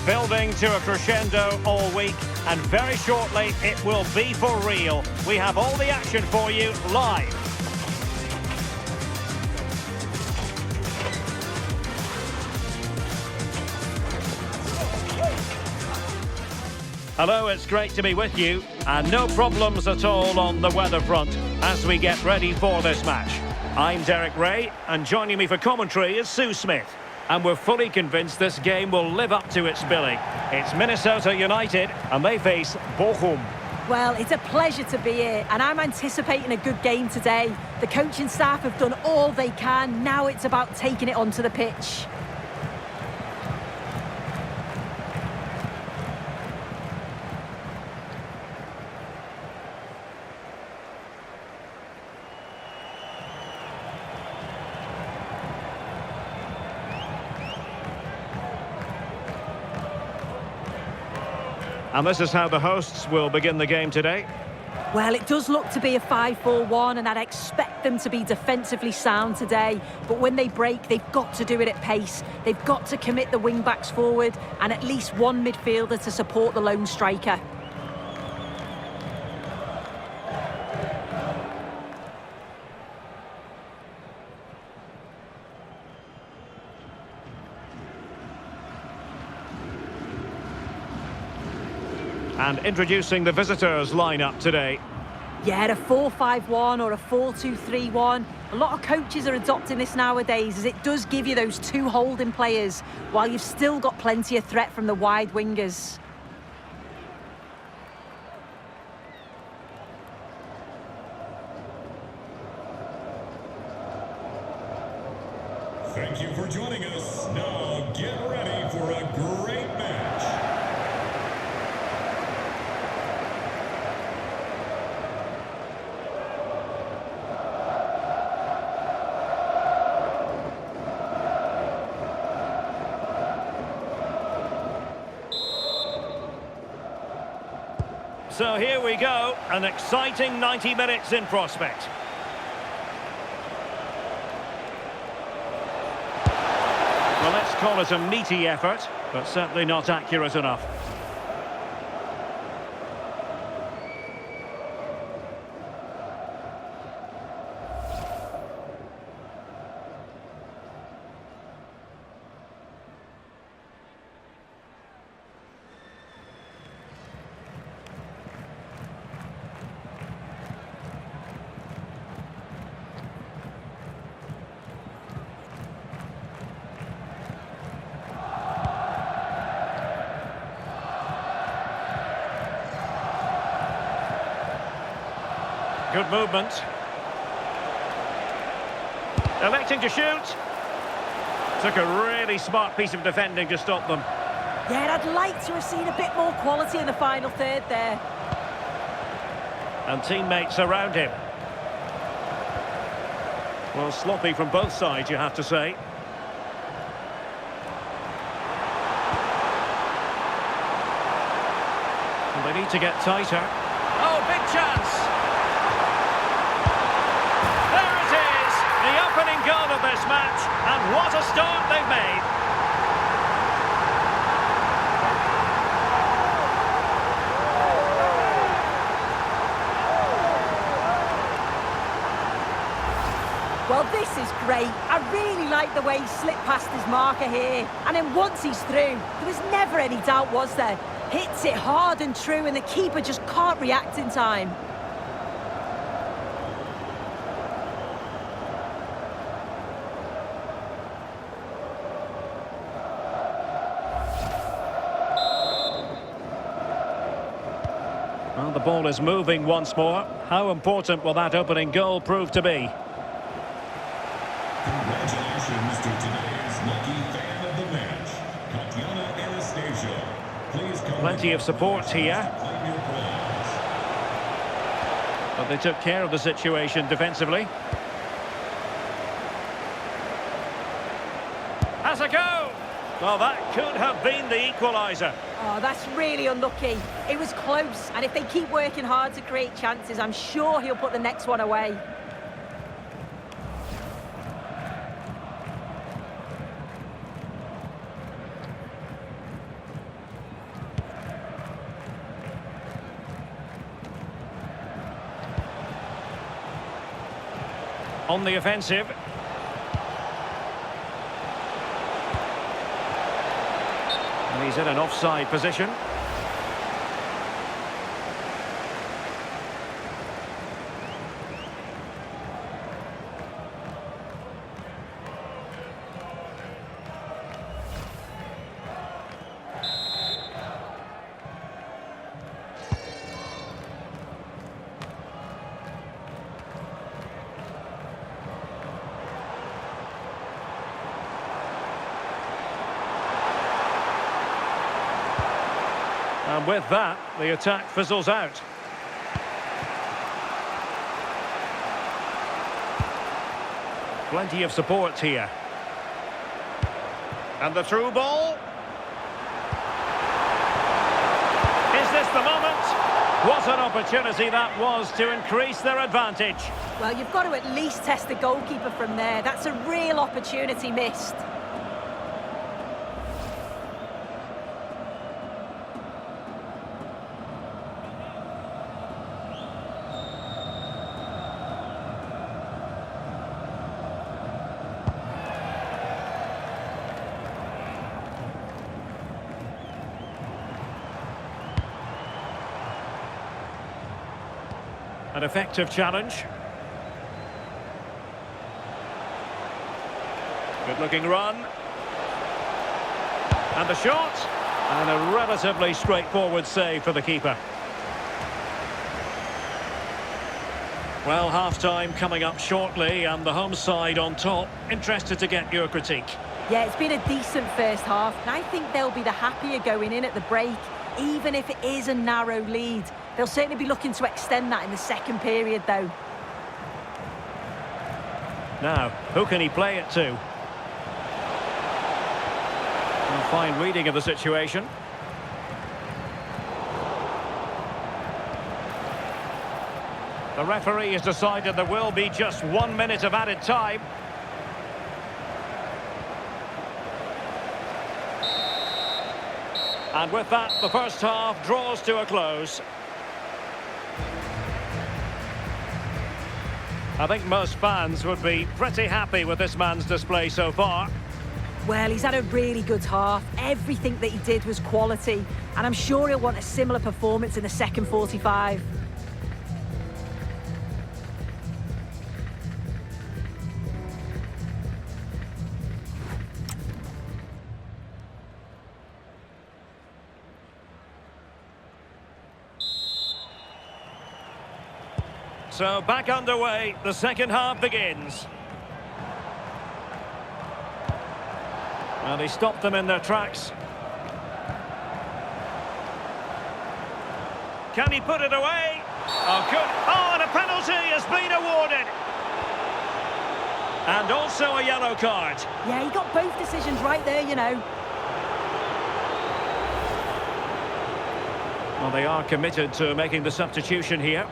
Building to a crescendo all week, and very shortly it will be for real. We have all the action for you live. Hello, it's great to be with you, and no problems at all on the weather front as we get ready for this match. I'm Derek Ray, and joining me for commentary is Sue Smith. And we're fully convinced this game will live up to its billing. It's Minnesota United, and they face Bochum. Well, it's a pleasure to be here, and I'm anticipating a good game today. The coaching staff have done all they can. Now it's about taking it onto the pitch. And this is how the hosts will begin the game today. Well, it does look to be a 5-4-1, and I'd expect them to be defensively sound today. But when they break, they've got to do it at pace. They've got to commit the wing-backs forward and at least one midfielder to support the lone striker. And introducing the visitors lineup today. Yeah, a 4-5-1 or a 4-2-3-1. A lot of coaches are adopting this nowadays, as it does give you those two holding players, while you've still got plenty of threat from the wide wingers. Thank you for joining us. Now get ready for a great match. So here we go, an exciting 90 minutes in prospect. Well, let's call it a meaty effort, but certainly not accurate enough. Good movement. Electing to shoot. Took a really smart piece of defending to stop them. Yeah, I'd like to have seen a bit more quality in the final third there. And teammates around him. Well, sloppy from both sides, you have to say. And they need to get tighter. Oh, big chance! Opening goal of this match, and what a start they've made. Well, this is great. I really like the way he slipped past his marker here. And then once he's through, there was never any doubt, was there? Hits it hard and true, and the keeper just can't react in time. Well, the ball is moving once more. How important will that opening goal prove to be? Congratulations to today's lucky fan of the match, Tatiana Anastasia. Please come. Plenty of support here. But they took care of the situation defensively. Has a go! Well, that could have been the equaliser. Oh, that's really unlucky. It was close, and if they keep working hard to create chances, I'm sure he'll put the next one away. On the offensive. And he's in an offside position. And with that, the attack fizzles out. Plenty of support here. And the through ball. Is this the moment? What an opportunity that was to increase their advantage. Well, you've got to at least test the goalkeeper from there. That's a real opportunity missed. An effective challenge. Good looking run. And the shot. And a relatively straightforward save for the keeper. Well, half-time coming up shortly and the home side on top. Interested to get your critique. Yeah, it's been a decent first half, and I think they'll be the happier going in at the break, even if it is a narrow lead. They'll certainly be looking to extend that in the second period, though. Now, who can he play it to? A fine reading of the situation. The referee has decided there will be just 1 minute of added time. And with that, the first half draws to a close. I think most fans would be pretty happy with this man's display so far. Well, he's had a really good half. Everything that he did was quality, and I'm sure he'll want a similar performance in the second 45. So back underway, the second half begins. Well, he stopped them in their tracks. Can he put it away? Oh, good. Oh, and a penalty has been awarded. And also a yellow card. Yeah, he got both decisions right there, you know. Well, they are committed to making the substitution here.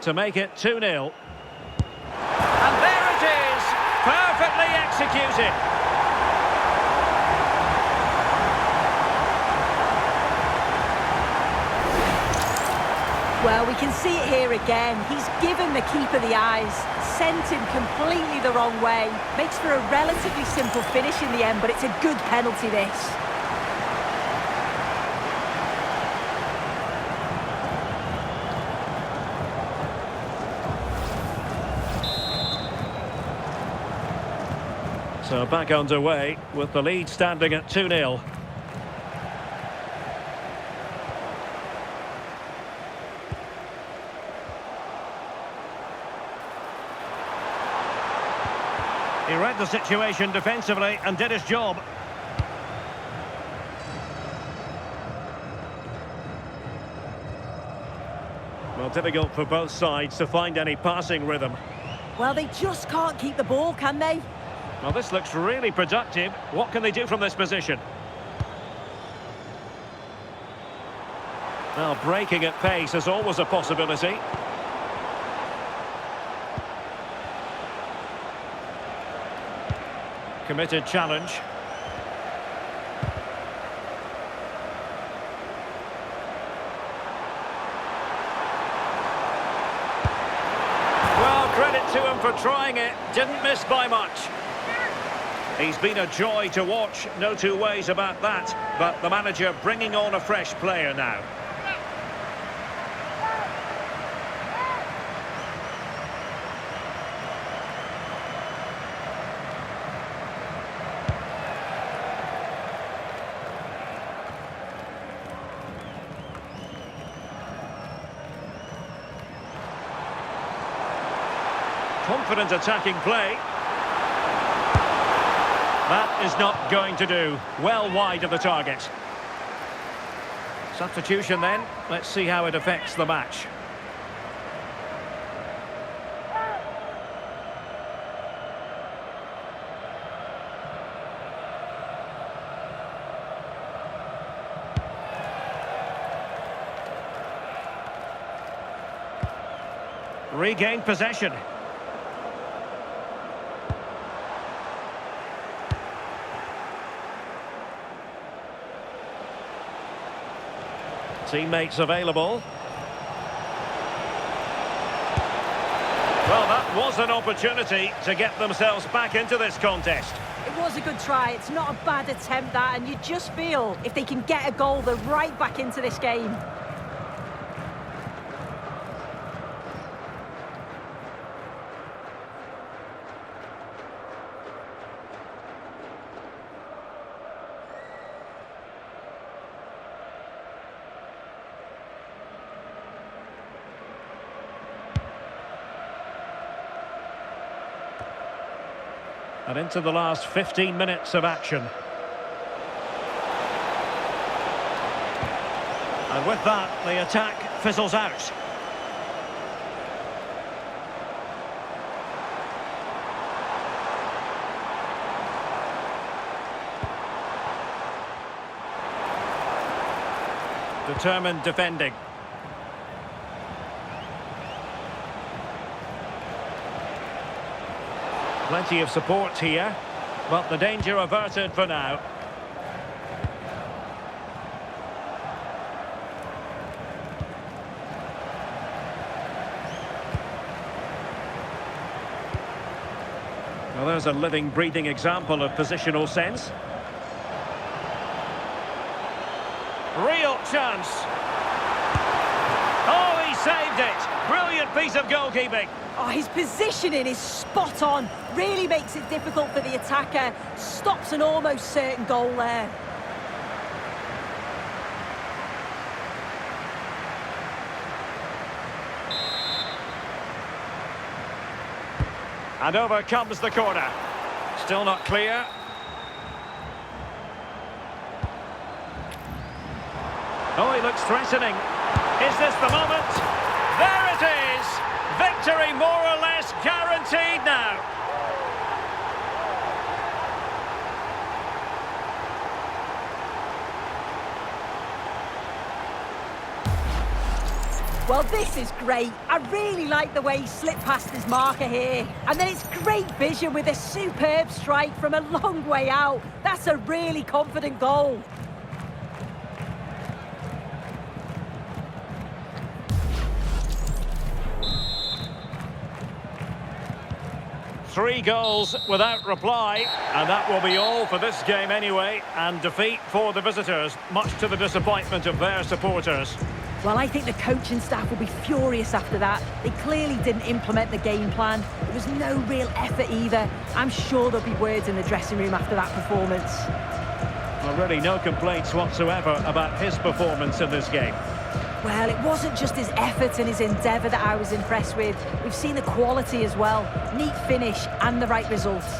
To make it 2-0. And there it is! Perfectly executed. Well, we can see it here again. He's given the keeper the eyes, sent him completely the wrong way. Makes for a relatively simple finish in the end, but it's a good penalty, this. So back underway with the lead standing at 2-0. He read the situation defensively and did his job. Well, difficult for both sides to find any passing rhythm. Well, they just can't keep the ball, can they? Well, this looks really productive. What can they do from this position? Well, breaking at pace is always a possibility. committed challenge. Well, credit to him for trying it. Didn't miss by much. He's been a joy to watch, no two ways about that. But the manager bringing on a fresh player now. Confident attacking play. That is not going to do. Well wide of the target. Substitution then. Let's see how it affects the match. Regained possession. Teammates available. Well, that was an opportunity to get themselves back into this contest. It was a good try. It's not a bad attempt, that, and you just feel if they can get a goal, they're right back into this game. And into the last 15 minutes of action. And with that, the attack fizzles out. Determined defending. Plenty of support here, but the danger averted for now. Well, there's a living, breathing example of positional sense. Real chance. Oh, he saved it. Brilliant piece of goalkeeping. Oh, his positioning is spot on. Really makes it difficult for the attacker. Stops an almost certain goal there. And over comes the corner. Still not clear. Oh, he looks threatening. Is this the moment? There it is! Victory more or less guaranteed now. Well, this is great. I really like the way he slipped past his marker here. And then it's great vision with a superb strike from a long way out. That's a really confident goal. Three goals without reply, and that will be all for this game anyway, and defeat for the visitors, much to the disappointment of their supporters. Well, I think the coaching staff will be furious after that. They clearly didn't implement the game plan. There was no real effort either. I'm sure there'll be words in the dressing room after that performance. Well, really no complaints whatsoever about his performance in this game. Well, it wasn't just his effort and his endeavour that I was impressed with. We've seen the quality as well. Neat finish and the right results.